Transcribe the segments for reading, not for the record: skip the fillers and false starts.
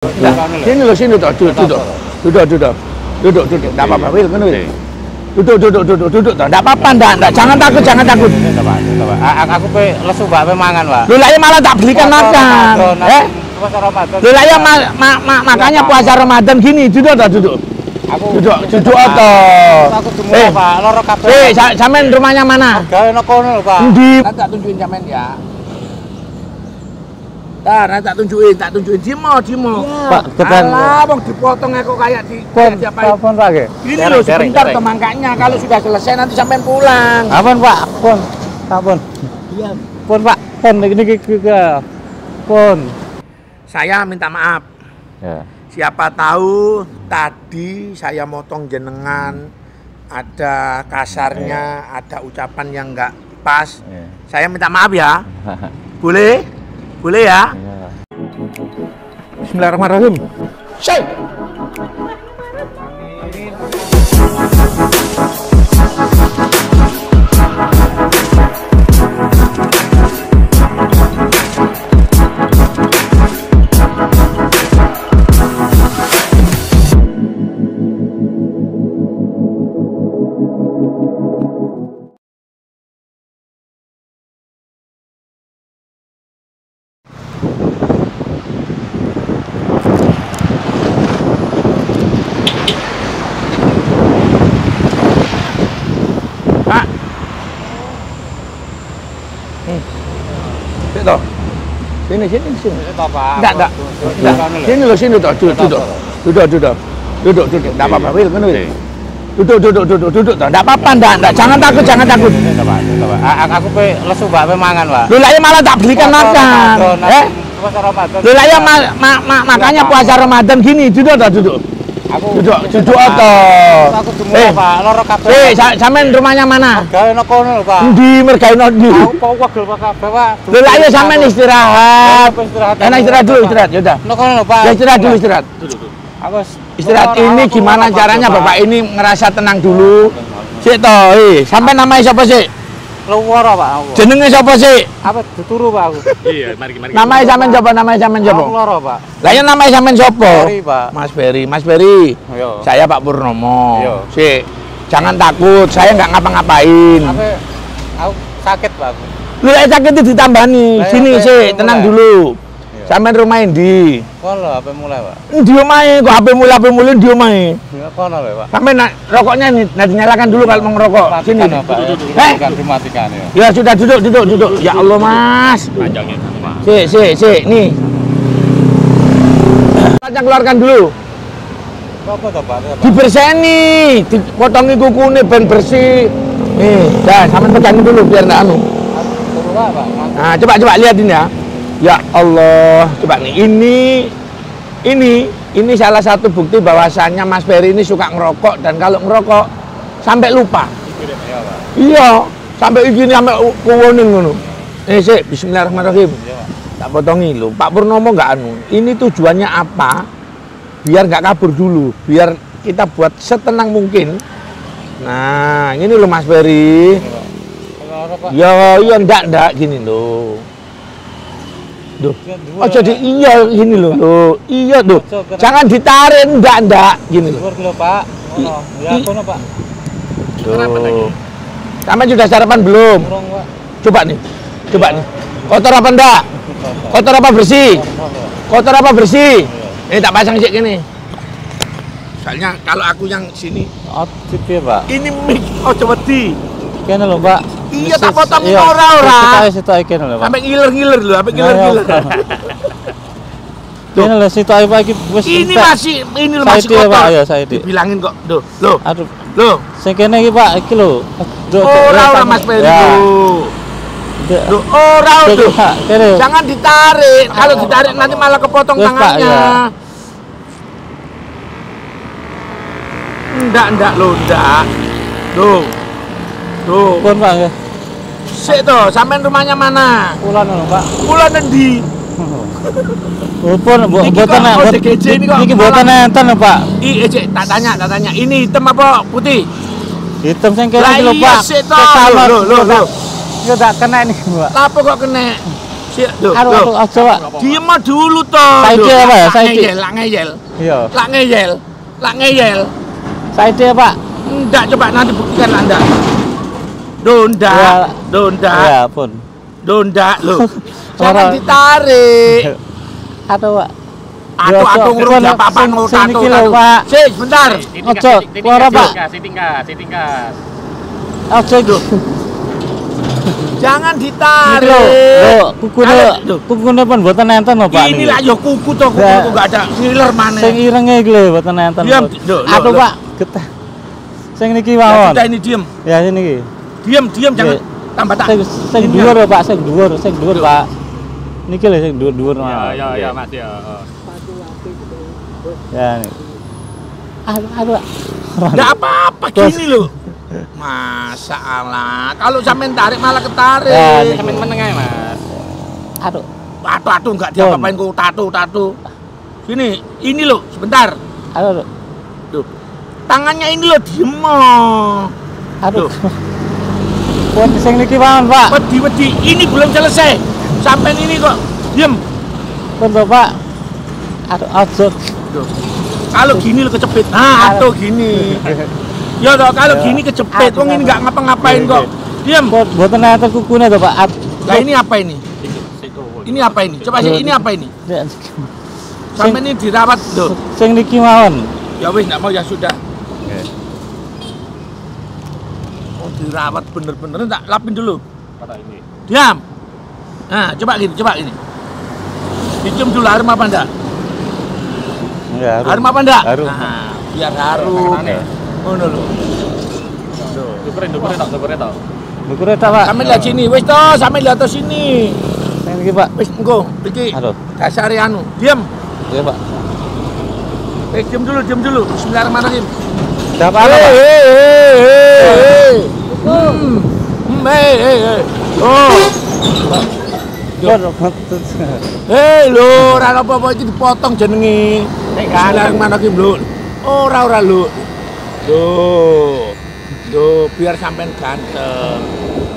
Nah, sini loh, sini toh, duduk. Duduk. Enggak apa-apa, Wil, kan Wil. Duduk. Enggak apa-apa, enggak. Jangan takut. Aku pe lesu Pak, pe mangan, Pak. Lu lah ya malah tak belikan makan. Puasa Ramadan. Lu lah ya makanya puasa Ramadan gini, duduk. Duduk toh. Aku jemur, Pak, loro kabeh. Sampean rumahnya mana? Gawe nang kono lho, Pak. Endi? Tak tunjukin sampean ya. Tak tunjukin. Dimo. Pak, tekan. Alah, wong dipotong kok kayak di diapain? Apaan, Pak? Ini loh sebentar toh mangkanya. Kalau sudah selesai nanti sampean pulang. Apaan, Pak? Pun. Iya. Pun, Pak. Pun. Saya minta maaf. Ya. Siapa tahu tadi saya motong jenengan, ada kasarnya, ada ucapan yang enggak pas. Saya minta maaf ya. Boleh? Boleh ya? Bismillahirrahmanirrahim. Syai. Sini. Enggak. Sini loh, toh, duduk. Enggak apa-apa, Wil, kan Wil. Duduk. Enggak apa-apa, enggak. Jangan takut. Aku pe lesu Pak, pe mangan, Pak. Lu lah ya malah tak belikan makan. Puasa Ramadan. Lu lah ya makanya puasa Ramadan gini, duduk. Duduk toh. Aku jemur, Pak, loro kabeh. Sampean rumahnya mana? Gawe nang kono lho, Pak. Endi mergaino ndi? Aku kok wegel kabeh, Pak. Lu lah ya sampean istirahat. Enak istirahat dulu, ya udah. Nang kono lho, Pak. Ya istirahat. Aku Istirahat ini gimana caranya Bapak ini ngerasa tenang dulu. Sik toh, sampean namanya siapa sih? Luwara, Pak, aku. Jenenge siapa sih? Apa dituru, Pak, aku. Iya, mari. Namanya sampean siapa? Aku loro, Pak. Lah ya namanya sampean siapa? Ferry, Pak. Mas Ferry. Yo. Saya Pak Purnomo. Yo. Sik, jangan takut, saya nggak ngapa-ngapain. Aku sakit, Pak. Lu lek sakit ditambani. Sini sik, tenang dulu. Sampean rumah endi? Kono HP mulai, Pak. Di omahe kok HP mulai di omahe. Ya kono lho, Pak. Sampean rokoknya nih, dinyalakan dulu kalau mau ngerokok. Sini. Kan dimatikan ya. Ya sudah duduk. Ya Allah, Mas. Panjangnya, Pak. Sik, nih. Panjang keluarkan dulu. Apa to, Pak? Diberseni, dipotongi kukune ben bersih. Nih, dah sampean pegangin dulu biar enggak anu. Turu, Pak. Nah, coba lihatin ya. Ya Allah, coba nih. Ini salah satu bukti bahwasannya Mas Ferry ini suka ngerokok, dan kalau ngerokok sampai lupa. Iya, sampai begini, sampai kuwoning ngono. Sik, bismillahirrahmanirrahim. Tak potongi lho. Pak Purnomo nggak anu. Ini tujuannya apa? Biar nggak kabur dulu, biar kita buat setenang mungkin. Nah, ini loh Mas Ferry. Ya, enggak gini loh. Duh. Oh jadi iya gini loh. Iya tuh. Jangan ditarik, enggak gini loh. Dulu, Pak. Oh, ya kono, Pak. Tuh. Sampai sudah sarapan belum? Pak. Coba nih. Kotor apa enggak? Kotor apa bersih? Ini tak pasang sik gini. Soalnya kalau aku yang sini. Oh, tipe, Pak. Ini mic coba di. Kene lho, Pak. Iya tak potong ora. Sitok kene lho, Pak. Sampai ngiler-ngiler lho, Kene lho sitok Pak iki wis. Ini masih kotor. Pak, ya saiki. Dibilangin kok. Loh. Aduh. Loh. Sing kene iki, Pak, iki lho. Ora Mas Ferry. Loh, ora lho. Jangan ditarik. Kalau ditarik nanti malah kepotong tangannya. Enggak lho, enggak. Tuh. Pun, Pak, ya. Sik toh, sampean rumahnya mana? Kulon lho, Pak. Kulon endi? Pun mboten iki mboten enten lho, Pak. Tak tanya. Ini hitam apa putih? Hitam sing kene iki lho, Pak. Loh. Ya tak kena ini, Pak. Apa kok kena? Sik, lho. Aduh, aja, Pak. Diem dulu toh. Saiki apa ya? Saiki. Lak ngeyel. Iya. Lak ngeyel. Saiki Pak. Enggak, coba nanti buktikan Anda. Donda. Ya. Donda. Ya, pun. Donda, loh. Jangan ditarik. Aduh, Pak. Aku ngurus apa-apa sing iki lho, Pak. Sik, sebentar. Ojo, ora, Pak. Sitingkas. Ojo iku. Jangan Lho, ditarik. kukune pun mboten enten lho, Pak. Ini lah yo kuku toh, kuku enggak ada ngiler maneh. Sing irenge iki lho mboten enten. Diam, Aduh, Pak. Getah. Sing niki mawon. Kita ini diem. Ya sini iki. Diam, jangan tambah tak. Sing dhuwur lho, Pak, sing dhuwur, Pak. Niki lho sing dhuwur-dhuwur mawon. Ya, Mas ya. Ya nih. Aduh. Enggak apa-apa gini loh. Masa Allah, kalau sampean tarik malah ketarik. Ya, Sampeyan meneng ae, Mas. Aduh. Tato enggak diapa-apain kok tato. Sini, ini loh, sebentar. Aduh. Tuh. Tangannya ini loh diem. Aduh. Pun sing niki mawon, Pak. Wedi, ini belum selesai. Sampean ini kok diem. Pun to, Pak. Aduh, aja. Tuh. Kalau gini lo kecepit. Atau gini. Ya toh, kalau gini kecepit. Wong ini enggak ngapa-ngapain kok. Diem. Mboten enten kukune to, Pak. Lah ini apa ini? Ini apa ini? Coba sih, ini apa ini? Sampai ini dirawat loh. Sing niki mawon. Ya wis, enggak mau ya sudah. Oh, dirawat bener-bener, tak lapin dulu. Kata ini. Diam. Nah, coba gini. Dicium dulu harum apa enggak? Ya, Harum apa enggak? Harum. Nah, biar harum. Ngono lho. Dukurin tok. Dukure ta, Pak. Sampe lihat sini, wis toh, sampe lihat toh sini. Sing niki, Pak. Wis engko, iki. Aduh. Dasare anu. Diam. Ya, Pak. Wis diam dulu. Bismillahirrahmanirrahim. Siapa Pak? Oh. Lho, ora apa-apa iki dipotong jenenge. Nek Bismillahirrahmanirrahim lho. Ora lho. Duh, biar sampean ganteng.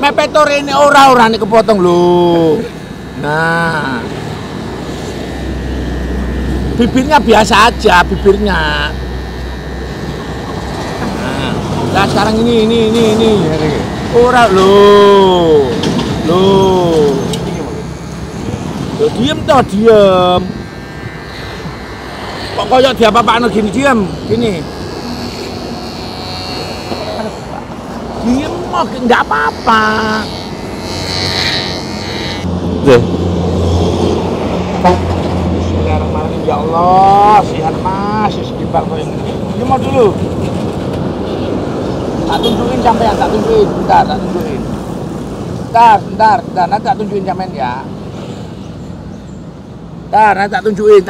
Mepet rene ora nek kepotong lho. Nah. Bibirnya biasa aja, bibirnya. Nah, sekarang ini. Ora lho. Loh, diem toh, diem. Kok koyok diapa-apaan gini, diem. Gini. Diem mah, enggak apa-apa. Bismillahirrahmanirrahim. Ya Allah, sihat Mas, istighfar kok ini. Diem mau dulu. Tak tunjukin sampean, tak tunjukin. Bentar, tak tunjukin. Bentar, nanti tak tunjukin sampean ya. Bentar, nanti tak tunjukin.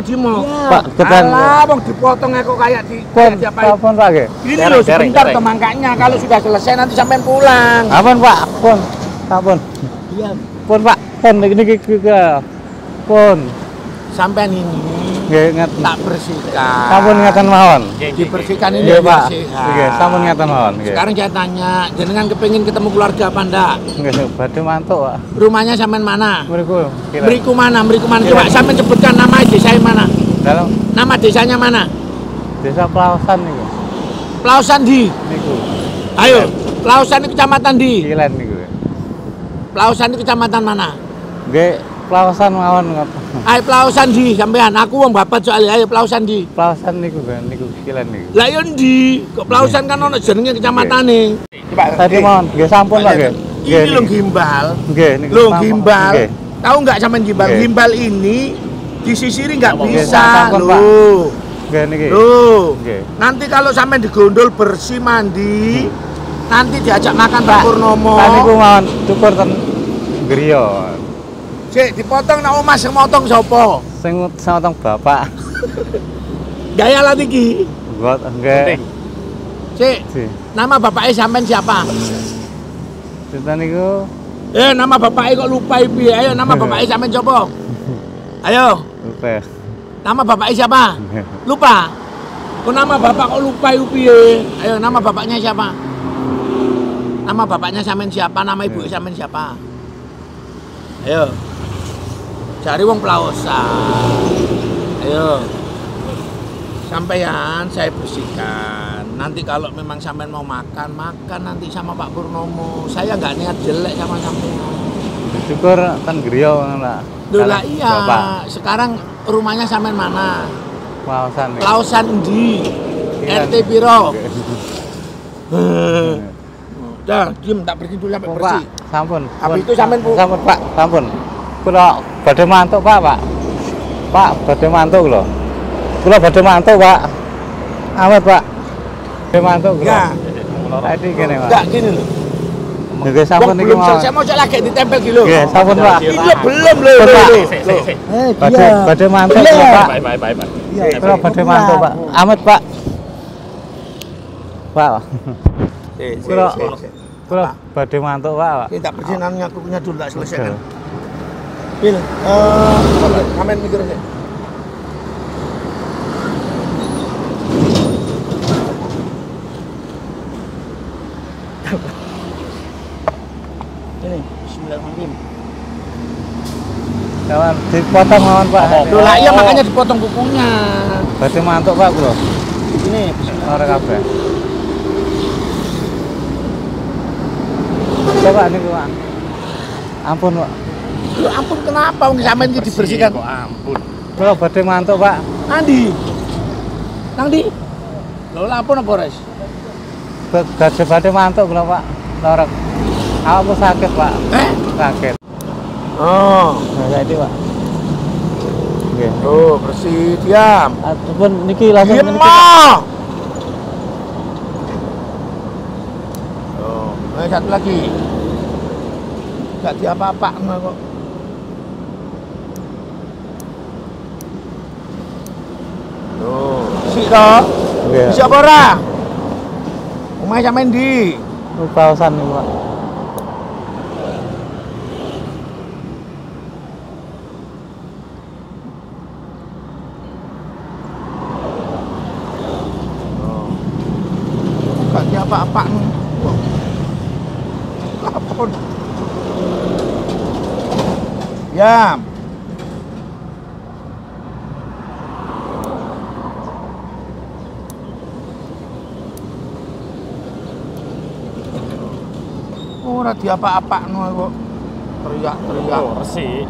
Dimo. Pak, ketan. Alah, wong dipotong kok kayak diapain. Pun, Pak, nggih. Ini loh sebentar toh makanya kalau sudah selesai nanti sampean pulang. Apun, Pak? Pun. Iya. Pun, Pak. Pun niki pun. Sampean ini Nggih, ngaten. tak bersihkan. Sampun ngaten mawon. Dibersihkan ini Nggih, biar Pak. sehat. Nggih, sampun ngaten mawon, nggih. Sekarang saya tanya, jenengan kepengin ketemu keluarga apa ndak? Nggih, badhe mantuk, Pak. Rumahnya sampean mana? Mriku. Mriku mana? Coba sampean sebutkan nama desa mana? Dalam Nama desanya mana? Desa Pelawasan niku. Pelausan di. Niku. Ayo, Pelausan itu kecamatan di. Kilen niku. Pelausan itu kecamatan mana? Nggih, Pelawasan mawon ngoten. Ayo Pelausan di sampean. Aku wong babat soalnya. Ayo Pelausan di. Pelawasan niku Kilen niku. Lah yo ndi? Kok Pelausan kan ono jenenge kecamatane. Coba. Tadi mawon, nggih sampun Pak nggih. Ini lho gimbal. Nggih niku. Lho sampun. gimbal. Nggih. Tahu nggak sampean gimbal? Nggih. Gimbal ini disisiri nggak Nggih, bisa sampun, Pak. lho. Nggih niki. Loh, Nggih. nanti kalau sampai digondol bersih mandi, nanti diajak makan Pak Purnomo. Pak niku mawon cukur ten griya. Cek dipotong nak Mas sing motong sapa? Sing motong bapak. Gaya lah iki. Nggih. Cek, Si. nama bapaknya sampean siapa? Sinten niku? Nama bapaknya kok lupa piye? Ayo nama bapaknya sampean siapa? Ayo, Lupa. nama bapaknya siapa? Lupa. Kok nama bapak kok lupa piye? Ayo nama bapaknya siapa? Nama bapaknya sampean siapa? Nama ibu sampean siapa? Ayo. Cari wong pelausan. Ayo. Sampean saya bersihkan. Nanti kalau memang sampean mau makan, makan nanti sama Pak Purnomo. Saya nggak niat jelek sama sampean. Syukur kan griya lah. Lah iya. Sekarang rumahnya sampean mana? Pelausan. Pelausan endi? Iya. RT piro? Dah, diem tak bersih dulu sampai Oh, bersih. Pak, sampun. Habis itu sampean Sampun, Pak, sampun. Kula badhe mantuk, Pak, Pak. Pak, badhe mantuk lho. Kula badhe mantuk, Pak. Awet, Pak. Badhe mantuk kula. Ya. Tadi kene, Pak. Enggak gini loh. Nggih, sampun Wong niki belum mawon. selesai mau lagi ditempel gitu. Nggih, sampun, Pak. Ini belum loh. Badhe mantuk Belum. kula, Pak. Baik. Kula badhe mantuk, Pak. Amet, Pak. Pak. Kula badhe mantuk, Pak. Ini tak bersih nanti aku punya dulu tak selesaikan. Bil, kamen mikir aja. Ini, bismillahirrahmanirrahim. Kawan dipotong mawon, Pak. Loh lah iya makanya dipotong kukunya. Badhe mantuk, Pak, kula. Ini, Ora kabeh. Coba niku, Pak. Ampun, Pak. Loh ampun kenapa wong sampean iki dibersihkan? Kok ampun. Kula badhe mantuk, Pak. Andi. Nang ndi? Loh lah ampun apa, Res? Badhe mantuk kula, Pak. Lorok. Awakku sakit, Pak. Sakit. Oh, Nah, saiki, Pak. Nggih. tuh bersih, diam. Ataupun niki langsung Diam niki. mah. Oh, satu lagi. Enggak diapa-apa kok. Tuh, sik toh. Nggih. Bisa apa ora? Omahe sampean ndi? Pausan niku, Pak. Enggak diapa-apa. Lapor. Diam. Ora diapa-apakno kok. Teriak-teriak. Oh, resik.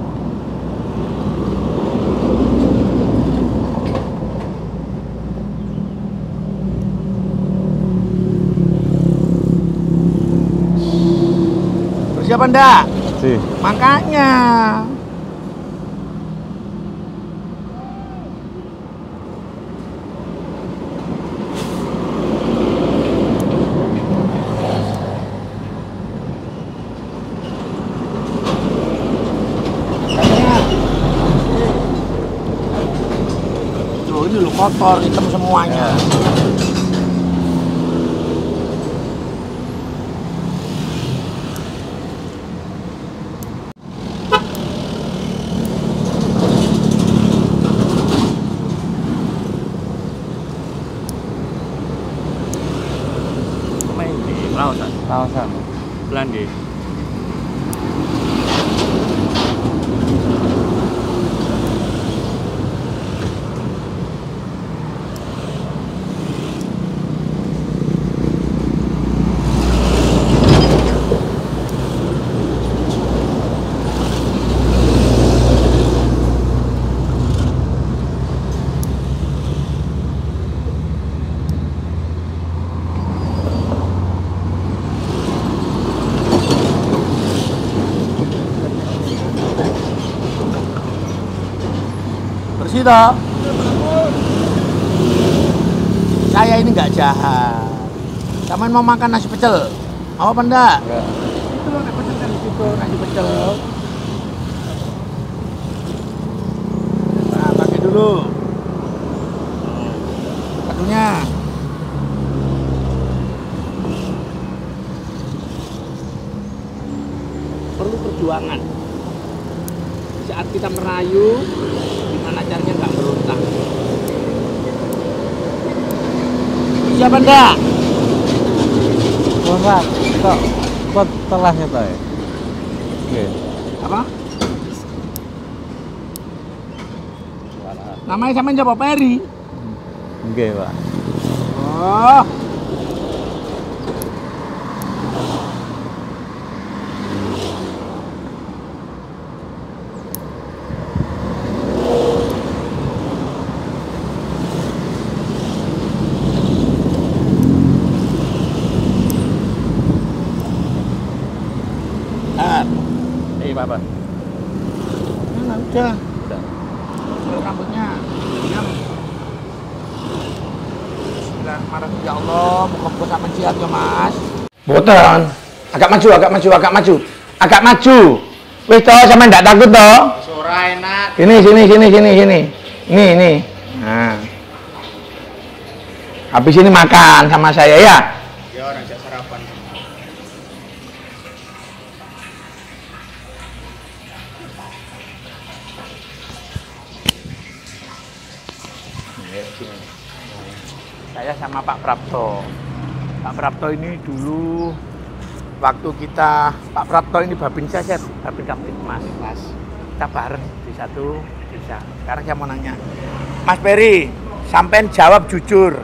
Bersih apa ndak? Sih. Makanya. Loh ini lo kotor, hitam semuanya. Main di lautan. Pausan. Belandi. Bersih toh? Saya ini nggak jahat. Taman mau makan nasi pecel. Mau apa enggak? Enggak. Itu loh nasi pecel di situ, nasi pecel. Nah, pakai dulu. Satunya. Perlu perjuangan. Saat kita merayu, gimana caranya nggak berontak? Siapa enggak? Wah, Pak. Kok telah ya, Pak? Nggih. Apa? Namanya sampean Jawa Peri. Nggih, Pak. Oh. Pak. Nah, udah. Rambutnya. Diam. Bismillahirrahmanirrahim. Ya Allah, muka-muka sama sehat ya, Mas. Boten. Agak maju, agak maju, agak maju. Agak maju. Wis toh, sampean ndak takut toh? Ora enak. Sini. Nih. Nah. Habis ini makan sama saya ya. Ya orang jak sarapan. Saya sama Pak Prapto. Pak Prapto ini dulu waktu kita, Pak Prapto ini Babin Saset, Babin Kaptipmas. Kita bareng di satu desa. Sekarang saya mau nanya, Mas Peri, sampean jawab jujur.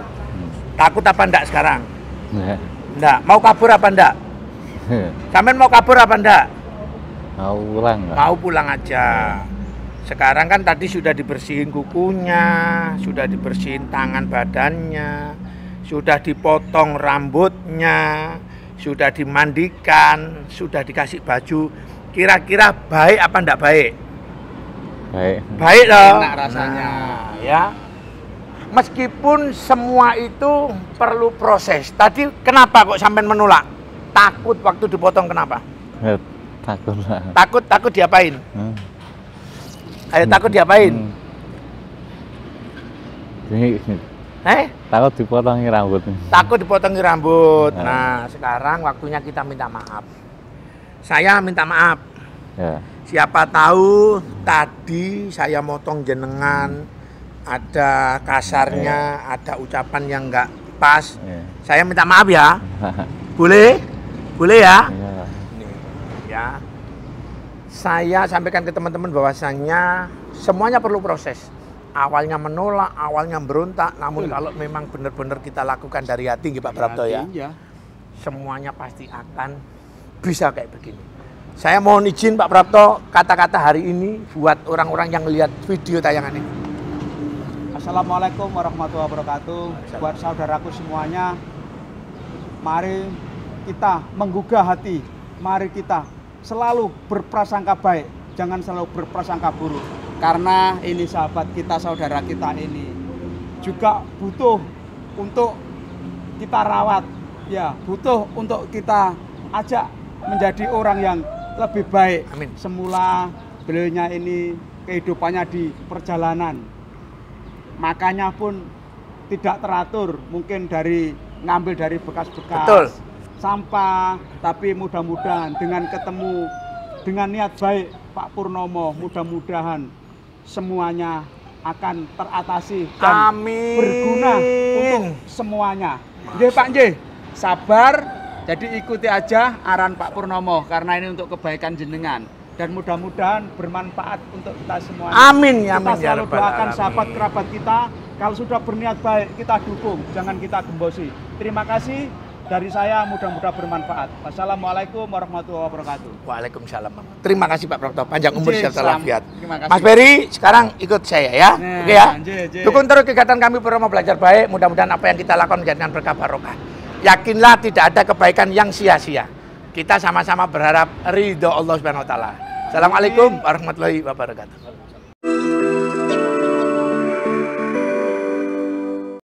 Takut apa enggak sekarang? Enggak. Mau kabur apa enggak? Sampean mau kabur apa enggak? Mau pulang, Pak. Mau pulang aja. Sekarang kan tadi sudah dibersihin kukunya, sudah dibersihin tangan badannya, sudah dipotong rambutnya, sudah dimandikan, sudah dikasih baju. Kira-kira baik apa enggak baik? Baik. Baik loh. Enak rasanya. Nah, ya. Meskipun semua itu perlu proses. Tadi kenapa kok sampai menolak? Takut waktu dipotong kenapa? Takut, Pak. Takut diapain? Ayo takut diapain? Takut dipotongi rambut. Takut dipotongi rambut. Nah, sekarang waktunya kita minta maaf. Saya minta maaf. Ya. Siapa tahu tadi saya motong jenengan, ada kasarnya, ada ucapan yang enggak pas. Saya minta maaf ya. Boleh? Boleh ya? Ya. Saya sampaikan ke teman-teman bahwasannya semuanya perlu proses. Awalnya menolak, awalnya berontak, namun kalau memang benar-benar kita lakukan dari hati, Pak Prapto ya, semuanya pasti akan bisa kayak begini. Saya mohon izin Pak Prapto, kata-kata hari ini buat orang-orang yang lihat video tayangan ini. Assalamualaikum warahmatullahi wabarakatuh. Buat saudaraku semuanya, mari kita menggugah hati, mari kita selalu berprasangka baik, jangan selalu berprasangka buruk. Karena ini sahabat kita, saudara kita ini juga butuh untuk kita rawat, ya, butuh untuk kita ajak menjadi orang yang lebih baik. Amin. Semula beliaunya ini kehidupannya di perjalanan, makanya pun tidak teratur, mungkin dari ngambil dari bekas-bekas. Betul. Sampah, tapi mudah-mudahan dengan ketemu dengan niat baik Pak Purnomo, mudah-mudahan semuanya akan teratasi dan berguna untuk semuanya. Nggih Pak nggih, sabar, jadi ikuti aja arahan Pak Purnomo karena ini untuk kebaikan jenengan dan mudah-mudahan bermanfaat untuk kita semuanya. Amin ya Kita amin ya selalu rabbal doakan alamin. sahabat kerabat kita, kalau sudah berniat baik kita dukung, jangan kita gembosi. Terima kasih. Dari saya mudah-mudahan bermanfaat. Wassalamualaikum warahmatullahi wabarakatuh. Waalaikumsalam. Terima kasih Pak Prapto, panjang umur Nggih, serta salam. lafiat. Terima kasih. Mas Peri, sekarang ikut saya ya. Nah, Oke ya. nggih. Dukung terus kegiatan kami Purnomo Belajar Baik. Mudah-mudahan apa yang kita lakukan menjadikan berkah barokah. Yakinlah tidak ada kebaikan yang sia-sia. Kita sama-sama berharap ridho Allah Subhanahu wa taala. Assalamualaikum warahmatullahi wabarakatuh.